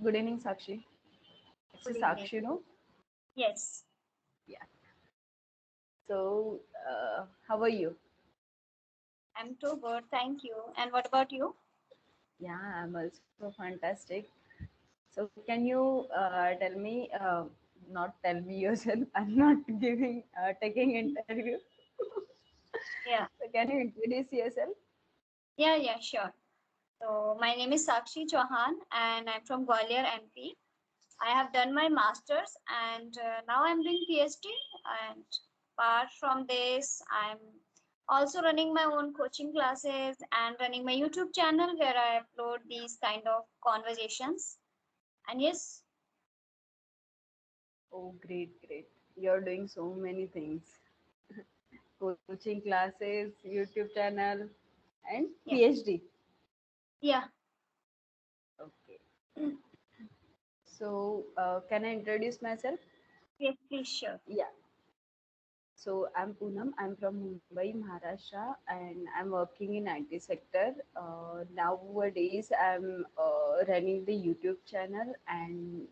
Good evening, Sakshi. It's a Good evening. Sakshi, no? Yes, Yeah. So, how are you? I'm too good. Thank you. And what about you? Yeah, I'm also fantastic. So, can you tell me, not tell me yourself, I'm not taking interview. Yeah, So, can you introduce yourself? yeah, sure. So, my name is Sakshi Chauhan and I'm from Gwalior, MP. I have done my master's and now I'm doing PhD. And apart from this, I'm also running my own coaching classes and running my YouTube channel where I upload these kind of conversations. And yes, Oh, great, great. You're doing so many things. Coaching classes, YouTube channel, and yeah, PhD. yeah, Okay. So, can I introduce myself? yes, please, sure. Yeah. So I'm Poonam. I'm from Mumbai, Maharashtra, and I'm working in IT sector. Nowadays, I'm running the YouTube channel, and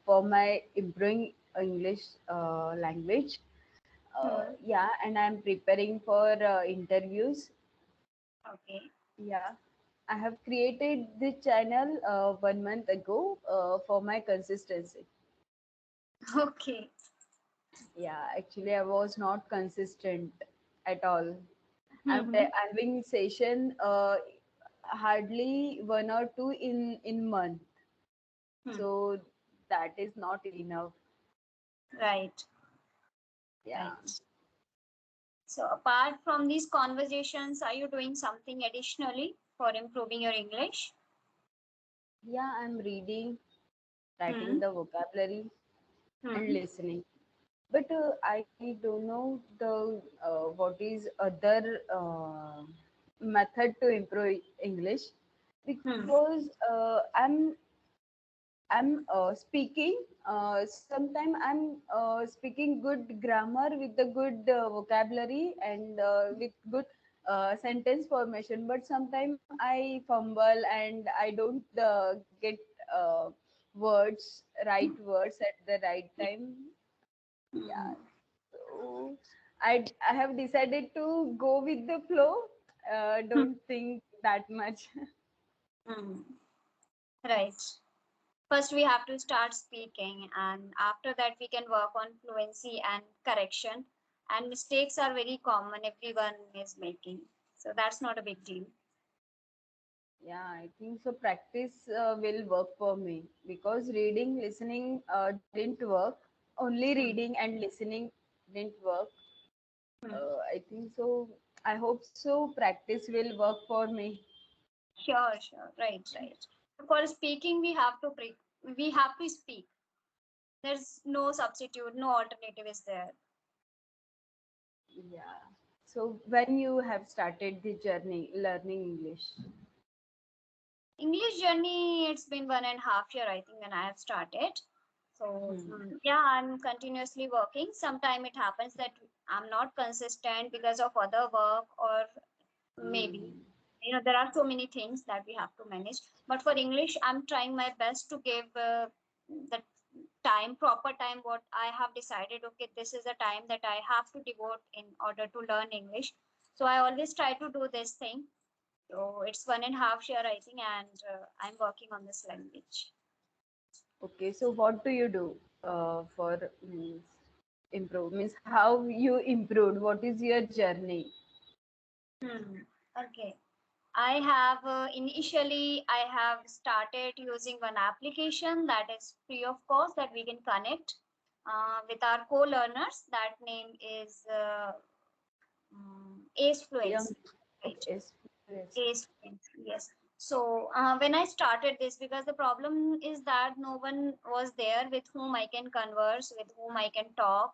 for my improving English language. Hmm. Yeah, and I'm preparing for interviews. Okay, Yeah, I have created the channel 1 month ago for my consistency. okay. Yeah, actually, I was not consistent at all. Mm-hmm. Having session hardly one or two in month, Hmm. so that is not enough. Right, Yeah, right. So apart from these conversations, are you doing something additionally for improving your English? yeah, I'm reading, Hmm. writing the vocabulary, and Hmm. listening. But I don't know the what is other method to improve English, Hmm. because I'm speaking. Sometimes I'm speaking good grammar with the good vocabulary and with good sentence formation. But sometimes I fumble and I don't get right words at the right time. Hmm. Yeah. So I have decided to go with the flow. Hmm. Don't think that much. Hmm. Right. First, we have to start speaking, and after that, we can work on fluency and correction. And mistakes are very common, everyone is making. So that's not a big deal. Yeah, I think so. Practice will work for me because reading, listening didn't work. Only Hmm. reading and listening didn't work. Hmm. I think so. I hope so. Practice will work for me. Sure, sure. Right, right. For speaking, we have to speak. There's no substitute, no alternative is there. Yeah. So when you have started the journey learning English? English journey, it's been 1.5 years, I think, when I have started. So Hmm. yeah, I'm continuously working. Sometimes it happens that I'm not consistent because of other work, or maybe Hmm. there are so many things that we have to manage. But for English, I'm trying my best to give the proper time what I have decided. Okay, this is the time that I have to devote in order to learn English. So I always try to do this thing. So it's 1.5 years, I think, and I'm working on this language. Okay, so what do you do for means improve? Means how you improved? What is your journey? Hmm. Okay. I have initially I have started using one application that is free of cost that we can connect with our co-learners. That name is Ace Young. Fluency. Okay, Right. yes, yes. Ace Fluency. Yes. So when I started this, because the problem is that no one was there with whom I can converse, with whom I can talk,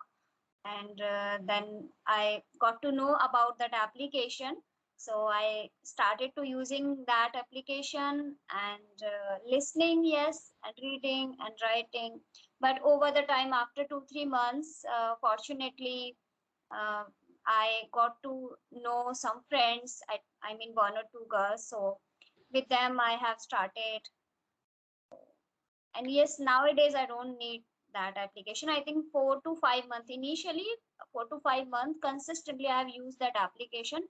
and then I got to know about that application. So I started to using that application and listening, yes, and reading and writing. But over the time, after 2 3 months, fortunately, uh, I got to know some friends. I mean, one or two girls. So with them, I have started. And yes, nowadays I don't need that application. I think 4 to 5 months initially, 4 to 5 months consistently I have used that application,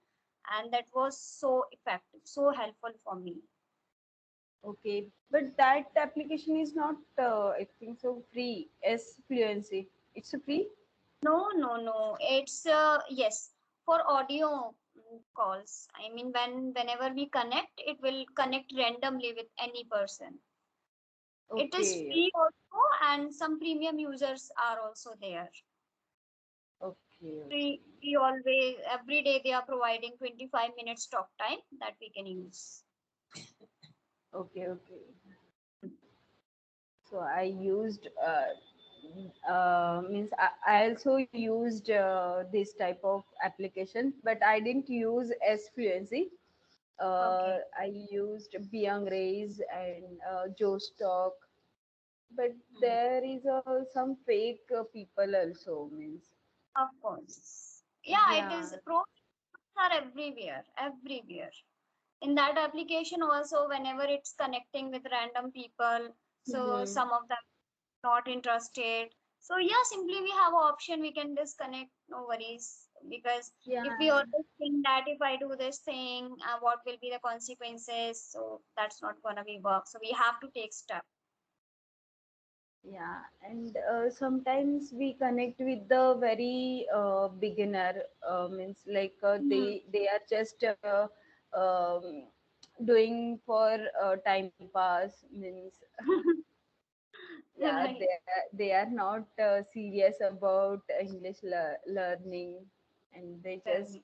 and that was so effective, so helpful for me. Okay, but that application is not, I think so, free as fluency. It's a free? No, no, no. It's yes, for audio calls. I mean, whenever we connect, it will connect randomly with any person. It is Okay, free also, and some premium users are also there. okay, okay, Free always every day they are providing 25 minutes talk time that we can use. okay, okay. So I used, means I also used this type of application, but I didn't use S Fluency. Okay, I used Beyond Rays and Joe Stock, but mm, there is some fake people also, means. of course. Yeah, it Yeah. is. Pros are everywhere, everywhere. In that application also, whenever it's connecting with random people, so Hmm. some of them not interested. So yeah, simply we have an option, we can disconnect, no worries. Because if we Yeah, always think that if I do this thing, what will be the consequences? So that's not gonna be work. So we have to take step. yeah, and sometimes we connect with the very beginner, means like Hmm. they are just um, doing for time pass, means yeah, Right. they are not serious about English learning, and they just Learning.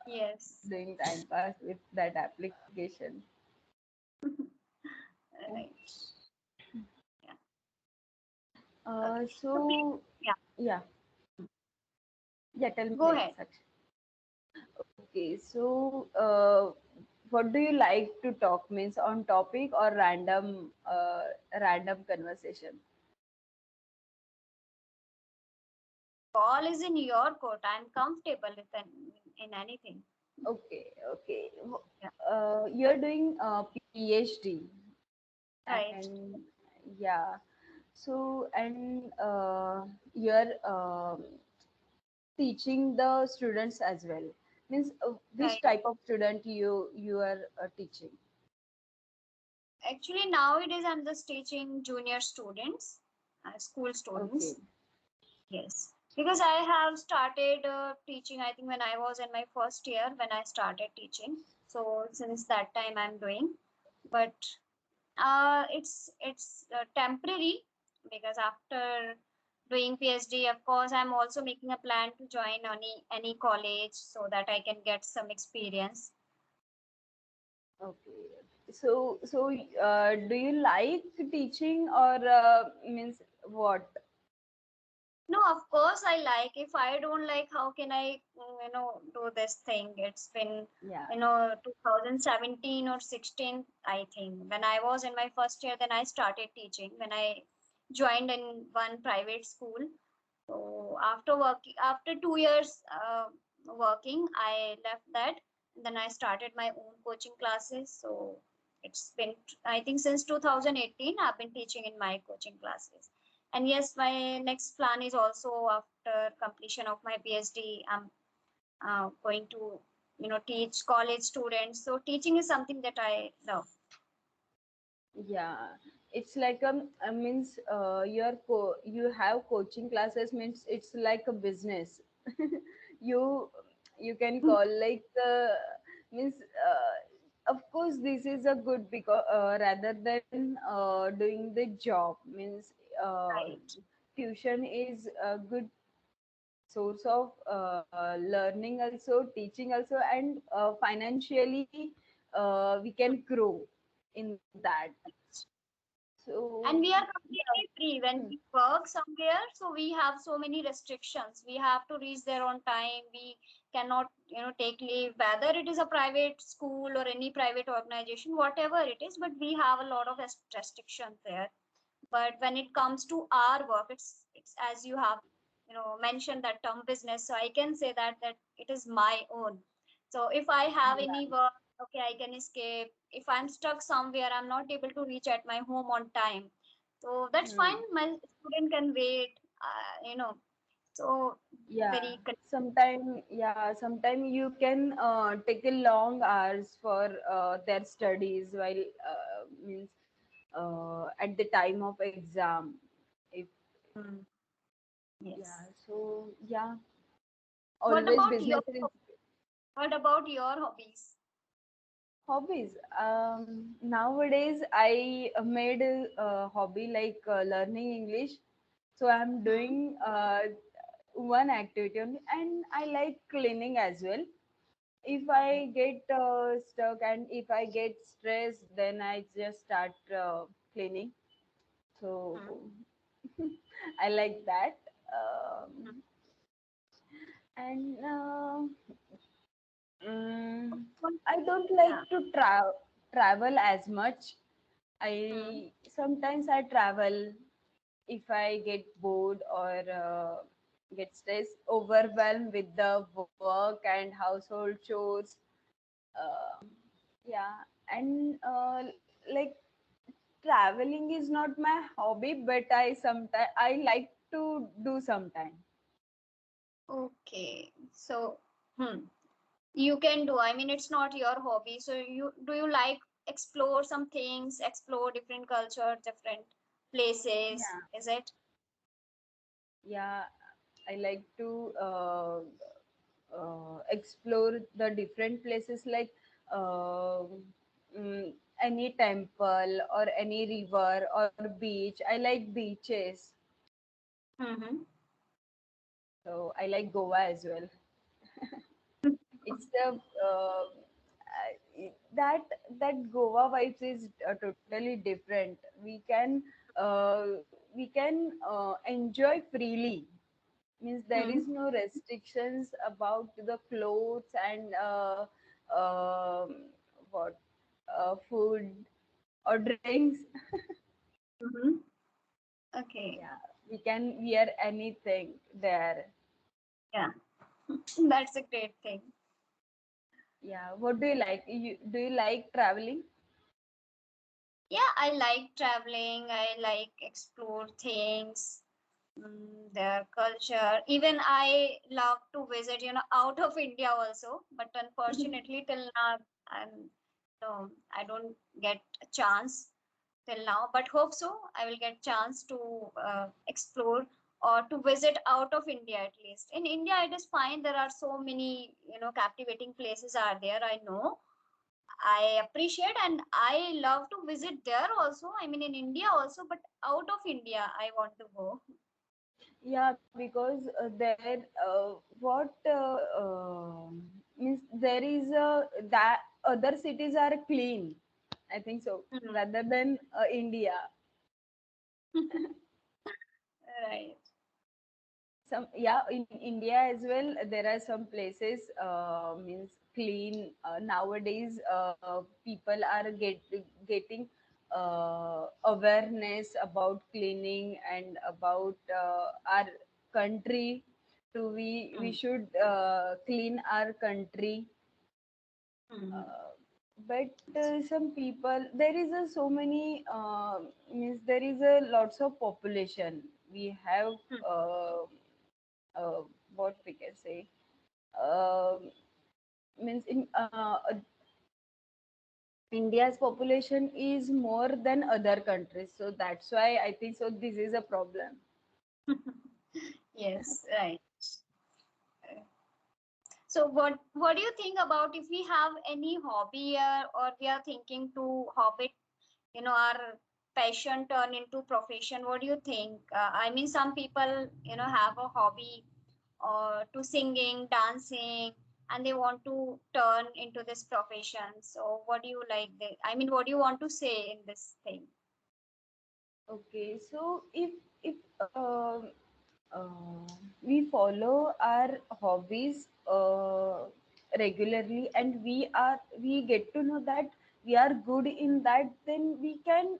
Yes. doing time pass with that application. Right. Yeah. Okay. So please, So yeah, yeah, yeah, tell me, go ahead. Sakshi. Okay, so what do you like to talk, means on topic or random conversation? Ball is in your court. I'm comfortable with in anything. Okay, okay. Yeah. You're doing PhD, Right. and yeah, so and you're teaching the students as well. Means which Right. type of student you are teaching? Actually, nowadays I'm just teaching junior students, school Okay, students. Yes. Because I have started teaching, I think when I was in my first year when I started teaching. So since that time I'm doing. But it's temporary because after doing PhD, of course, I'm also making a plan to join any college so that I can get some experience. okay. So, do you like teaching or means what? No, of course I like. If I don't like, how can I, do this thing? It's been, Yeah. 2017 or 16, I think. When I was in my first year, then I started teaching. When I joined in one private school. So after 2 years working, I left that. And then I started my own coaching classes. So it's been, I think, since 2018, I've been teaching in my coaching classes. And yes, my next plan is also after completion of my PhD, I'm going to, teach college students. So teaching is something that I love. Yeah, it's like means you have coaching classes, means it's like a business. you you can call like means of course this is a good, because rather than doing the job, means Right. tuition is a good source of learning also, teaching also, and financially we can grow in that. So And we are yeah. completely free when Hmm. we work somewhere, so we have so many restrictions. We have to reach there on time. We cannot, take leave, whether it is a private school or any private organization, whatever it is, but we have a lot of restrictions there. But when it comes to our work, it's as you have, mentioned that term business, so I can say that it is my own. So if I have Yeah. any work okay, I can escape. If I'm stuck somewhere, I'm not able to reach at my home on time. So that's fine. Hmm. My student can wait. So Yeah, very sometime you can take a long hours for their studies while means at the time of exam. If mm, yeah, yes. so yeah, What always about business your is what about your hobbies? hobbies. Nowadays I made a hobby like learning English. So I'm Hmm. doing one activity only, and I like cleaning as well. If I get stuck and if I get stressed, then I just start cleaning. So Hmm. I like that. Hmm. And mm, What- I don't Yeah. like to travel as much. Hmm. I sometimes I travel if I get bored or get stressed, overwhelmed with the work and household chores. Yeah, and like traveling is not my hobby, but I like to do sometime. Okay. So, you can do. I mean, it's not your hobby. So you like explore some things, explore different culture, different places, Yeah, is it? yeah, I like to explore the different places like uh, mm, any temple or any river or beach. I like beaches, Mm-hmm. so I like Goa as well. It's the that Goa vibes is totally different. We can enjoy freely. Means there Hmm. is no restrictions about the clothes and what food or drinks. Mm-hmm. Okay. Yeah, we can wear anything there. Yeah. That's a great thing. Yeah, what do you like? Do you like traveling? Yeah, I like traveling. I like explore things, their culture. Even I love to visit, out of India also. But unfortunately, till now, I'm no, I don't get a chance till now. But hope so. I will get chance to explore or to visit out of India at least. In India, it is fine. There are so many, captivating places are there. I know I appreciate and I love to visit there also. I mean, in India also, but out of India, I want to go. Yeah, because there what means there is a that other cities are clean. I think so Mhm. rather than India. Right. Some yeah, in India as well there are some places means clean nowadays. People are getting awareness about cleaning and about our country. To we Mm. should clean our country. Mm. uh, but some people there is a so many means there is a lots of population. We have Mm. uh, what we can say, um means in India's population is more than other countries, so that's why I think so this is a problem. Yes, right. So what do you think about if we have any hobby or we are thinking to hobby, our passion turn into profession? What do you think? I mean, some people, have a hobby or to singing, dancing, and they want to turn into this profession. So what do you like? I mean, what do you want to say in this thing? Okay, so if uh, we follow our hobbies regularly and we get to know that we are good in that, then we can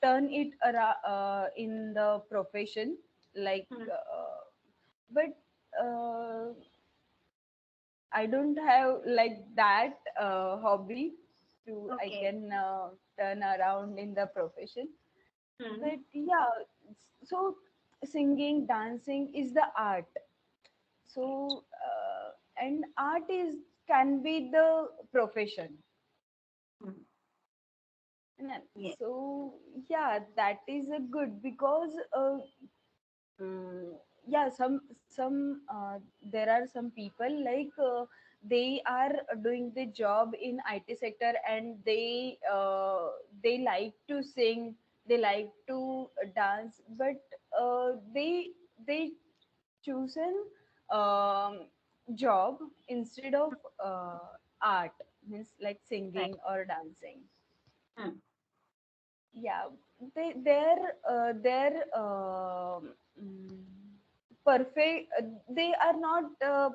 turn it around in the profession like Hmm. but uh, I don't have like that hobby to I Okay. can turn around in the profession. Hmm. But yeah, so singing, dancing is the art. Right. So and art is can be the profession. Hmm. And Yeah. so yeah, that is a good because Mm, yeah, some there are some people like they are doing the job in IT sector and they like to sing, they like to dance, but they chosen um, job instead of art, means like Right. singing or dancing. Hmm. Yeah, they're mm, perfect, they are not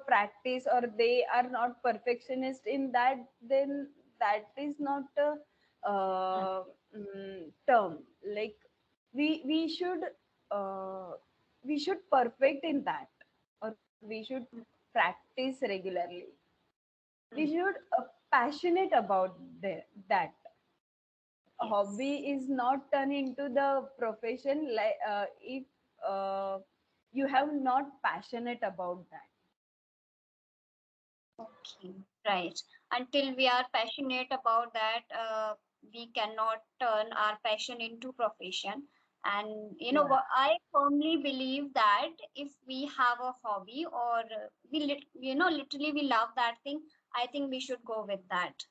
practice or they are not perfectionist in that, then that is not a Hmm. term. Like we should uh, we should perfect in that, or we should Hmm. practice regularly. We Hmm. should passionate about that. Hobby Yes. is not turned into the profession, like if uh, you have not passionate about that. Okay, right. Until we are passionate about that, we cannot turn our passion into profession. And you know Yeah, what? I firmly believe that if we have a hobby or literally we love that thing, I think we should go with that.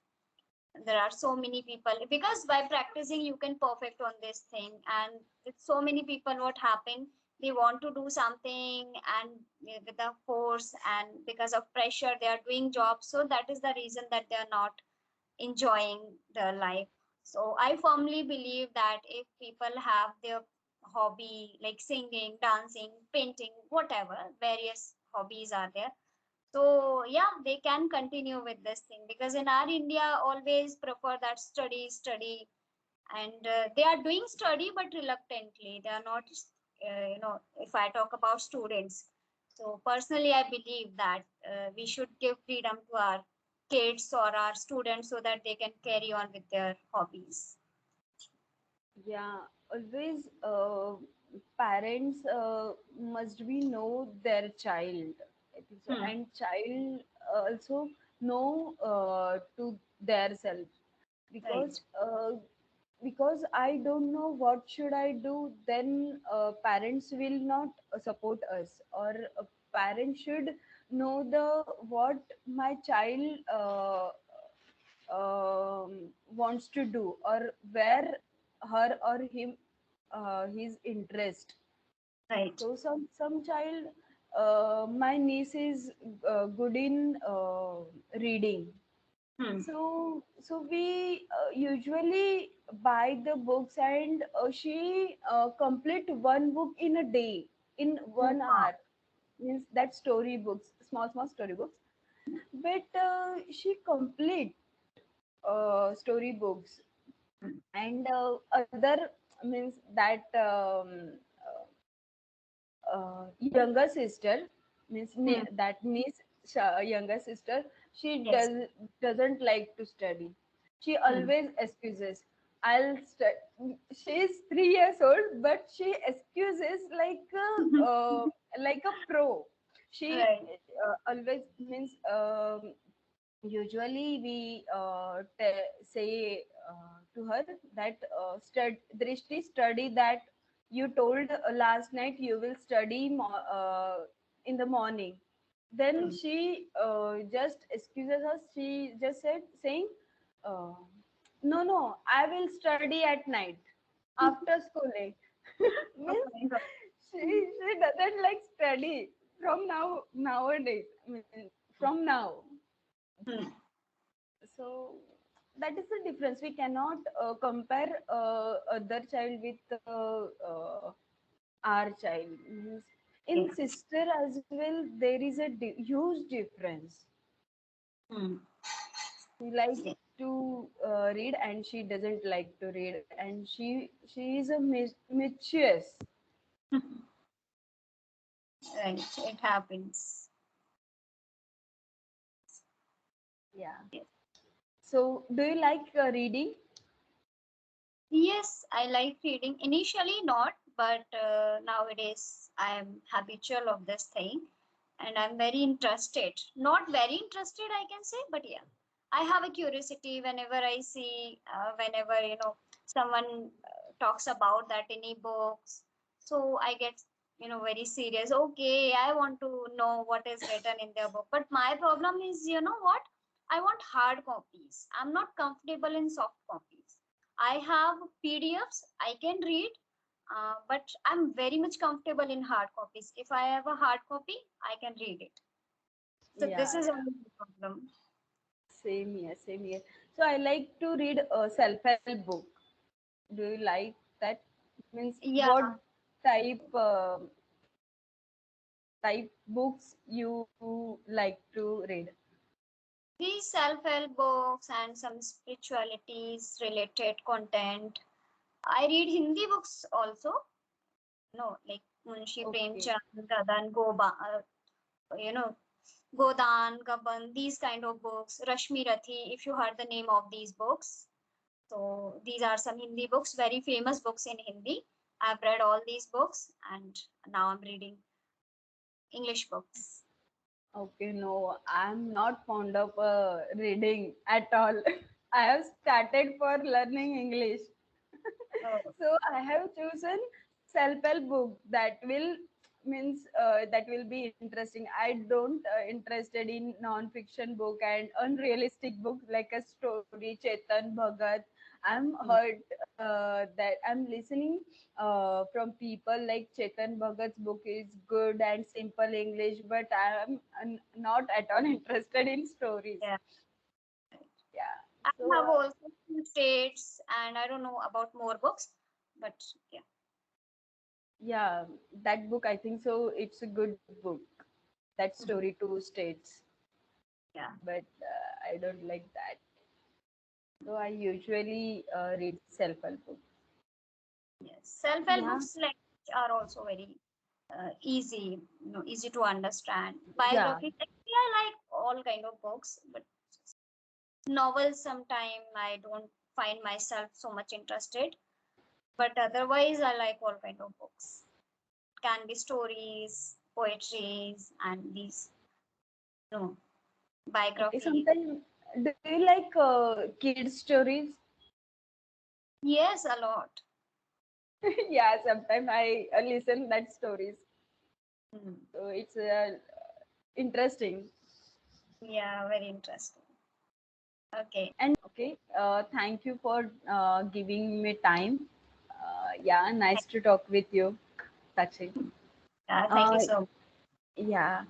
There are so many people because by practicing you can perfect on this thing, and with so many people what happen, they want to do something and with the force and because of pressure they are doing jobs, so that is the reason that they are not enjoying their life. So I firmly believe that if people have their hobby like singing, dancing, painting, whatever various hobbies are there, so yeah, they can continue with this thing because in our India always prefer that study, and they are doing study but reluctantly. They are not, if I talk about students. So personally, I believe that we should give freedom to our kids or our students so that they can carry on with their hobbies. yeah, always parents must be know their child, I think so, Hmm. and child also know to their self, Right. because because I don't know what should I do, then parents will not support us, or parents should know the what my child wants to do, or where her or him his interest. Right. So some child, my niece is good in reading. Hmm. So we usually buy the books, and she complete one book in a day, in Oh, one wow. hour. Means that story books, small story books. But she complete story books, Hmm. and other means that younger sister, means Hmm. that niece, younger sister, she Yes. doesn't like to study. She Hmm. always excuses. She's 3 years old, but she excuses like a pro. She Right. always means usually we say to her that Drishti, study that you told last night you will study in the morning. Then Hmm. she just excuses us. She just said saying, uh, no, I will study at night after schooling. Oh Means my God. she doesn't like study from nowadays. I mean, from now. Hmm. So that is the difference. We cannot compare other child with our child. Means in Okay. sister as well, there is a huge difference. Hmm. She like to read, and she doesn't like to read, and she is a mischievous. Right, it happens. Yeah. Yes. So, do you like reading? Yes, I like reading. Initially, not, but nowadays I am habitual of this thing, and I'm very interested. Not very interested, I can say, but yeah, I have a curiosity whenever I see, whenever someone talks about that in e-books. So I get very serious. Okay, I want to know what is written in their book. But my problem is, you know what? I want hard copies. I'm not comfortable in soft copies. I have PDFs I can read, but I'm very much comfortable in hard copies. If I have a hard copy, I can read it. So this Yeah, is yeah. only the problem. Same here, same here. So I like to read a self-help book. Do you like that? Means Yeah, what type type books you like to read? these self-help books and some spiritualities related content. I read Hindi books also. No, like Munshi Okay. Premchand, Gadan Goba, you know, Godan, Gaban, these kind of books. Rashmi Rathi, if you heard the name of these books. So these are some Hindi books, very famous books in Hindi. I've read all these books and now I'm reading English books. Okay, no, I'm not fond of reading at all. I have started for learning English. Oh, So I have chosen self-help book that will means that will be interesting. I don't interested in non-fiction book and unrealistic book like a story Chetan Bhagat. I'm hmm, heard that I'm listening from people like Chetan Bhagat's book is good and simple English, but I'm not at all interested in stories. yeah. Yeah. I So have also few states and I don't know about more books, but yeah, yeah, that book, I think so. It's a good book. That story mhm, two states, yeah, but I don't like that. So I usually read self-help books. yes. Self-help Yeah, books like are also very easy, easy to understand. yeah. Biography, actually, I like all kind of books, but novels sometime I don't find myself so much interested. But otherwise, I like all kind of books. Can be stories, poetries, and these, no, Okay, biography. sometimes do you like kids stories? Yes, a lot. Yeah, sometimes I listen that stories. Hmm. So it's interesting. Yeah, very interesting. Okay. And okay, thank you for giving me time. Yeah, nice to talk with you, Sachin. Thank you Uh, so much. yeah.